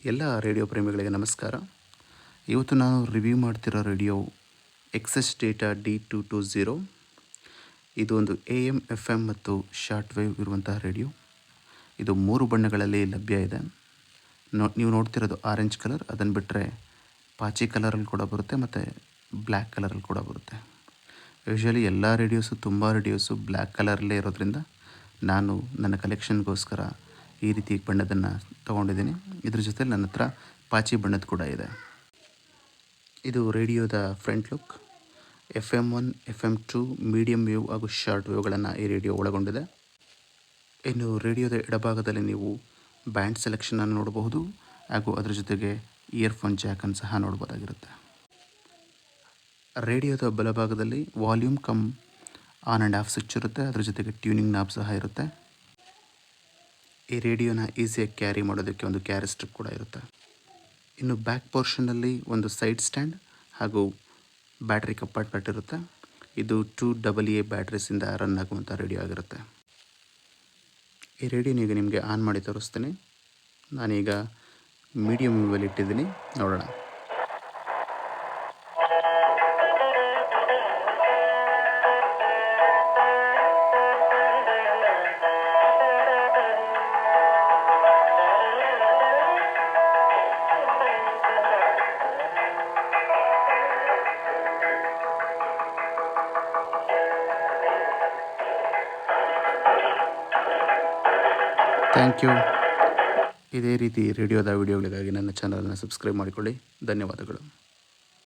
ಎಲ್ಲ ರೇಡಿಯೋ ಪ್ರೇಮಿಗಳಿಗೆ ನಮಸ್ಕಾರ. ಇವತ್ತು ನಾನು ರಿವ್ಯೂ ಮಾಡ್ತಿರೋ ರೇಡಿಯೋ ಎಕ್ಸೆಸ್ ಡೇಟಾ D220. ಇದು ಒಂದು AM, FM ಮತ್ತು ಶಾರ್ಟ್ ವೇವ್ ಇರುವಂತಹ ರೇಡಿಯೋ. ಇದು 3 ಬಣ್ಣಗಳಲ್ಲಿ ಲಭ್ಯ ಇದೆ. ನೀವು ನೋಡ್ತಿರೋದು ಆರೆಂಜ್ ಕಲರ್, ಅದನ್ನು ಬಿಟ್ಟರೆ ಪಾಚಿ ಕಲರಲ್ಲಿ ಕೂಡ ಬರುತ್ತೆ ಮತ್ತು ಬ್ಲ್ಯಾಕ್ ಕಲರಲ್ಲಿ ಕೂಡ ಬರುತ್ತೆ. ಯೂಶ್ವಲಿ ಎಲ್ಲ ರೇಡಿಯೋಸು ಬ್ಲ್ಯಾಕ್ ಕಲರಲ್ಲೇ ಇರೋದ್ರಿಂದ ನಾನು ನನ್ನ ಕಲೆಕ್ಷನ್ಗೋಸ್ಕರ ಈ ರೀತಿ ಬಣ್ಣದನ್ನು ತೊಗೊಂಡಿದ್ದೀನಿ. ಇದ್ರ ಜೊತೆ ನನ್ನ ಹತ್ರ ಪಾಚಿ ಬಣ್ಣದ ಕೂಡ ಇದೆ. ಇದು ರೇಡಿಯೋದ front look. FM1, FM2, medium wave ಹಾಗೂ ಶಾರ್ಟ್ ವೇವ್ಗಳನ್ನು ಈ ರೇಡಿಯೋ ಒಳಗೊಂಡಿದೆ. ಇನ್ನು ರೇಡಿಯೋದ ಎಡಭಾಗದಲ್ಲಿ ನೀವು ಬ್ಯಾಂಡ್ ಸೆಲೆಕ್ಷನನ್ನು ನೋಡಬಹುದು ಹಾಗೂ ಅದರ ಜೊತೆಗೆ ಇಯರ್ಫೋನ್ ಜಾಕನ್ನು ಸಹ ನೋಡ್ಬೋದಾಗಿರುತ್ತೆ. ರೇಡಿಯೋದ ಬಲಭಾಗದಲ್ಲಿ volume come on and off switch ಇರುತ್ತೆ. ಅದರ ಜೊತೆಗೆ ಟ್ಯೂನಿಂಗ್ ನಾಬ್ ಸಹ ಇರುತ್ತೆ. ಈ ರೇಡಿಯೋನ ಈಸಿಯಾಗಿ ಕ್ಯಾರಿ ಮಾಡೋದಕ್ಕೆ ಒಂದು ಕ್ಯಾರಿ ಸ್ಟ್ರಿಪ್ ಕೂಡ ಇರುತ್ತೆ. ಇನ್ನು ಬ್ಯಾಕ್ ಪೋರ್ಷನ್ನಲ್ಲಿ ಒಂದು ಸೈಡ್ ಸ್ಟ್ಯಾಂಡ್ ಹಾಗೂ ಬ್ಯಾಟ್ರಿ ಕಂಪಾರ್ಟ್ಮೆಂಟ್ ಇರುತ್ತೆ. ಇದು 2AA ಬ್ಯಾಟ್ರೀಸಿಂದ ರನ್ ಆಗುವಂಥ ರೇಡಿಯೋ ಆಗಿರುತ್ತೆ. ಈ ರೇಡಿಯೋನ ಈಗ ನಿಮಗೆ ಆನ್ ಮಾಡಿ ತೋರಿಸ್ತೀನಿ. ನಾನೀಗ ಮೀಡಿಯಮ್ ವೇವಲ್ಲಿ ಇಟ್ಟಿದ್ದೀನಿ, ನೋಡೋಣ. Thank you. ಇದೇ ರೀತಿ ರೇಡಿಯೋದ ವಿಡಿಯೋಗಳಿಗಾಗಿ ನನ್ನ ಚಾನಲನ್ನು ಸಬ್ಸ್ಕ್ರೈಬ್ ಮಾಡಿಕೊಳ್ಳಿ. ಧನ್ಯವಾದಗಳು.